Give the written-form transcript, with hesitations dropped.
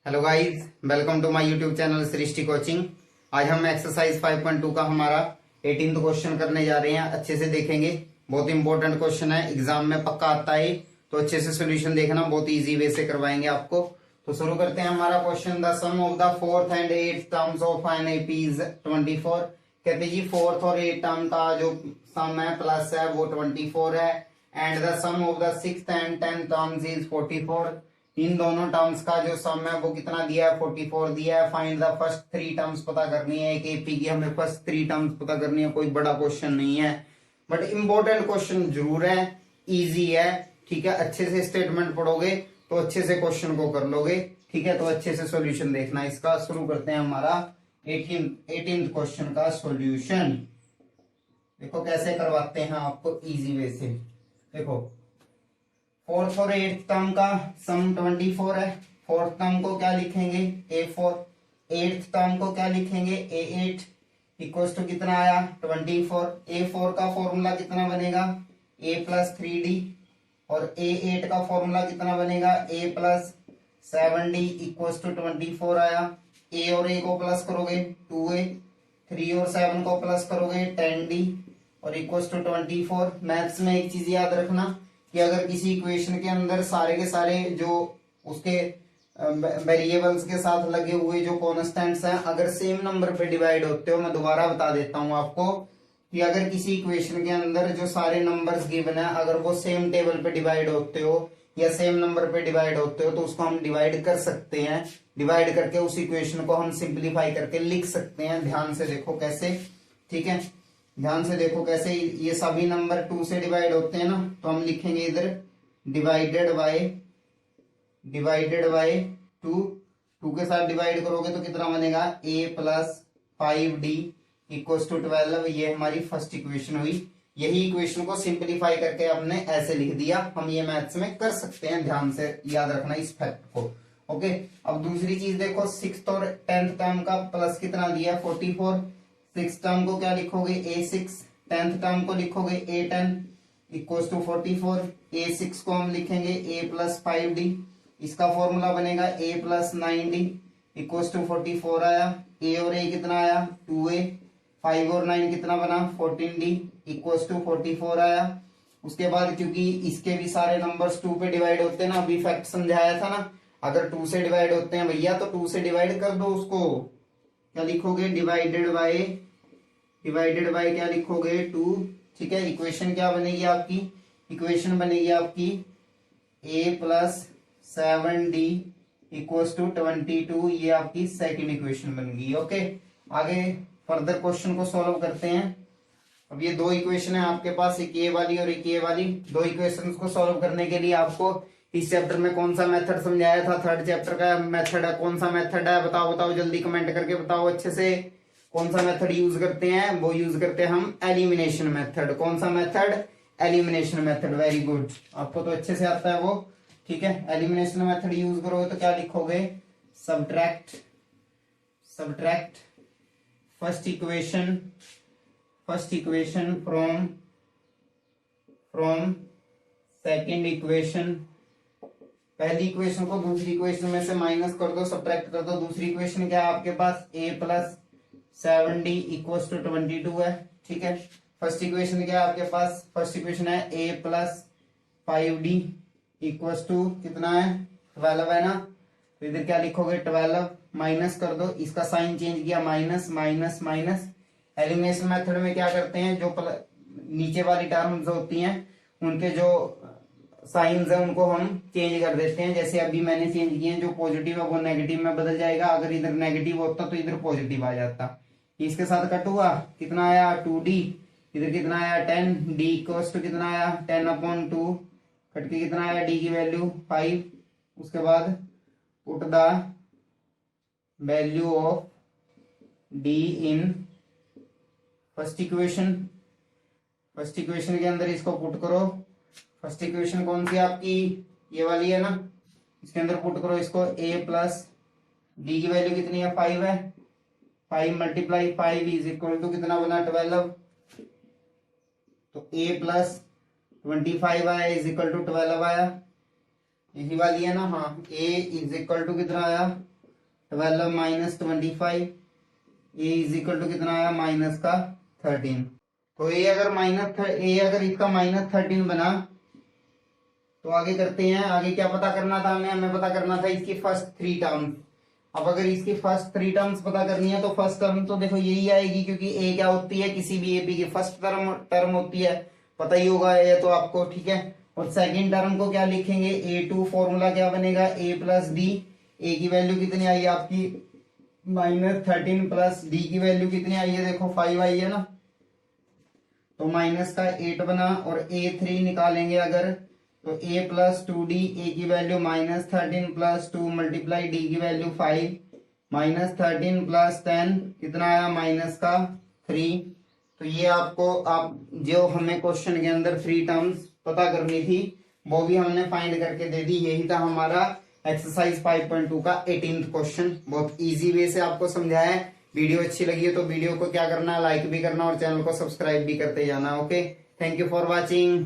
Hello guys, welcome to my YouTube channel Srishti coaching. आज हम exercise 5.2 का हमारा 18th क्वेश्चन करने जा रहे हैं। अच्छे से देखेंगे, बहुत इंपॉर्टेंट क्वेश्चन है, एग्जाम में पक्का आता है, तो अच्छे से सोल्यूशन देखना, बहुत इजी वे से करवाएंगे आपको। तो शुरू करते हैं हमारा question. The sum of the fourth and eight terms of an AP is 24। कहते जी फोर्थ और एट टर्म का जो सम है प्लस है वो 24 है। And the sum of the sixth and 10th terms is 44। इन दोनों टर्म्स का जो सम है वो कितना दिया है, 44 दिया है। Find the first three terms पता करनी है। एक एपी की हमें फर्स्ट थ्री टर्म्स पता करनी है। कोई बड़ा क्वेश्चन नहीं है, बट इंपॉर्टेंट क्वेश्चन जरूर है, इजी है। ठीक है, अच्छे से स्टेटमेंट पढ़ोगे तो अच्छे से क्वेश्चन को कर लोगे। ठीक है, तो अच्छे से सॉल्यूशन देखना इसका। शुरू करते हैं हमारा 18th क्वेश्चन का सॉल्यूशन। देखो कैसे करवाते हैं आपको इजी वे से। देखो फोर्थ और एट्थ टर्म का सम 24 है। फोर्थ टर्म को क्या लिखेंगे, A4। एट्थ टर्म को क्या लिखेंगे, A8। इक्वल्स टू कितना आया, 24। A4 का फॉर्मूला कितना बनेगा, A प्लस 3D। और A8 का फॉर्मूला कितना बनेगा, A plus 7D equals to 24 आया। A और A को प्लस करोगे 2A, 3 और 7 को प्लस करोगे 10D और इक्वल्स टू 24। मैथ्स में एक चीज याद रखना कि अगर किसी इक्वेशन के अंदर सारे के सारे जो उसके वेरिएबल्स के साथ लगे हुए जो कॉन्स्टेंट्स हैं अगर सेम नंबर पे डिवाइड होते हो, मैं दोबारा बता देता हूं आपको कि अगर किसी इक्वेशन के अंदर जो सारे नंबर्स गिवन है अगर वो सेम टेबल पे डिवाइड होते हो या सेम नंबर पे डिवाइड होते हो तो उसको हम डिवाइड कर सकते हैं। डिवाइड करके उस इक्वेशन को हम सिंप्लीफाई करके लिख सकते हैं। ध्यान से देखो कैसे। ठीक है, ध्यान से देखो कैसे। ये सभी नंबर 2 से डिवाइड होते हैं ना, तो हम लिखेंगे इधर डिवाइडेड बाय 2 के साथ डिवाइड करोगे तो कितना बनेगा, A plus 5D equals to 12। ये हमारी फर्स्ट इक्वेशन हुई। यही इक्वेशन को सिंप्लीफाई करके हमने ऐसे लिख दिया। हम ये मैथ्स में कर सकते हैं, ध्यान से याद रखना इस फैक्ट को। ओके, अब दूसरी चीज देखो, सिक्स्थ और 10th टर्म का प्लस कितना दिया, 44। सिक्स टर्म को क्या लिखोगे, A6। 10th टर्म को लिखोगे A10 इक्वल्स टू 44। A6 को हम लिखेंगे A प्लस 5D। इसका फॉर्मूला बनेगा A plus 9D equals to 44 आया। A और A कितना आया, 2A। 5 और 9 कितना बना, 14D इक्वल्स टू 44 आया। उसके बाद क्योंकि इसके भी सारे नंबर्स 2 पे डिवाइड होते हैं ना, अभी फैक्ट समझाया था ना, अगर 2 से डिवाइड होते हैं भैया तो 2 से डिवाइड कर दो उसको। क्या लिखोगे, डिवाइडेड बाय क्या लिखोगे, 2। ठीक है, इक्वेशन क्या बनेगी आपकी, इक्वेशन बनेगी आपकी A plus 7D equals to 22। ये आपकी सेकंड इक्वेशन बन गई। ओके, आगे फर्दर क्वेश्चन को सॉल्व करते हैं। अब ये दो इक्वेशन है आपके पास, एक ये वाली और एक ये वाली। दो इक्वेशंस को सॉल्व करने के लिए आपको इस चैप्टर में कौन सा मेथड समझाया था, थर्ड चैप्टर का मेथड है, कौन सा मेथड है बताओ जल्दी कमेंट करके बताओ अच्छे से। कौन सा मेथड यूज करते हैं, वो यूज करते हैं हम एलिमिनेशन मेथड। कौन सा method, elimination method. Very good, आपको तो अच्छे से आता है वो। ठीक है, एलिमिनेशन मेथड यूज करोगे तो क्या लिखोगे, subtract first equation from second equation. पहली इक्वेशन को दूसरी इक्वेशन में से माइनस कर दो, सब्ट्रैक्ट कर दो। दूसरी इक्वेशन क्या है आपके पास, A plus 7D equals to 22 है। ठीक है, फर्स्ट इक्वेशन क्या है आपके पास, फर्स्ट इक्वेशन है A plus 5D equals to कितना है, 12 है ना। तो इधर क्या लिखोगे, 12 माइनस कर दो, इसका साइन चेंज किया, minus minus minus. Elimination method में क्या करते हैं, जो नीचे वाली टर्म्स होती हैं उनके जो साइंस है उनको हम चेंज कर देते हैं। जैसे अभी मैंने चेंज किए हैं, जो पॉजिटिव है वो नेगेटिव में बदल जाएगा। अगर इधर नेगेटिव होता तो इधर पॉजिटिव आ जाता। इसके साथ कट हुआ, कितना आया, 2D। इधर कितना आया, 10D इक्वल्स टू कितना आया, 10/2। कट के कितना आया, D की वैल्यू 5। उसके बाद put the value of D in first equation के अंदर इसको पुट करो। फर्स्ट इक्वेशन कौन सी आपकी, ये वाली है ना, इसके अंदर पुट करो इसको। A प्लस D की वैल्यू कितनी है, 5 है। 5 मल्टीप्लाई 5 इज इक्वल टू कितना बना, 12। तो A प्लस 25 आया इज इक्वल टू 12 आया। यही वाली है ना, हाँ। ए इज इक्वल टू कितना आया 12 minus 25, A is equal to कितना आया माइनस का 13। तो ए अगर इसका माइनस 13 बना तो आगे करते हैं। आगे क्या पता करना था हमें पता करना था इसकी फर्स्ट 3 टर्म्स। अब अगर इसकी फर्स्ट 3 टर्म्स पता करनी है तो फर्स्ट टर्म तो देखो यही आएगी, क्योंकि ए क्या होती है, किसी भी एपी की फर्स्ट टर्म होती है, पता ही होगा ये तो आपको, ठीक है। और सेकंड टर्म को क्या लिखेंगे, A2 फॉर्मूला क्या बनेगा, A प्लस डी। ए की वैल्यू कितनी आई है आपकी -13 प्लस डी की वैल्यू कितनी आई है, देखो 5 आई है ना, तो माइनस का 8 बना। और A3 निकालेंगे अगर, तो a प्लस 2d, ए की वैल्यू -13 प्लस 2 मल्टीप्लाई डी की वैल्यू 5, -13 प्लस 10 कितना आया माइनस का 3। तो ये आपको आप जो हमें क्वेश्चन के अंदर 3 टर्म्स पता करनी थी वो भी हमने फाइंड करके दे दी। यही था हमारा एक्सरसाइज 5.2 का 18th क्वेश्चन। बहुत इजी वे से आपको समझाया है। वीडियो अच्छी लगी है तो वीडियो को क्या करना है, लाइक भी करना और चैनल को सब्सक्राइब भी करते जाना। Okay, thank you for watching.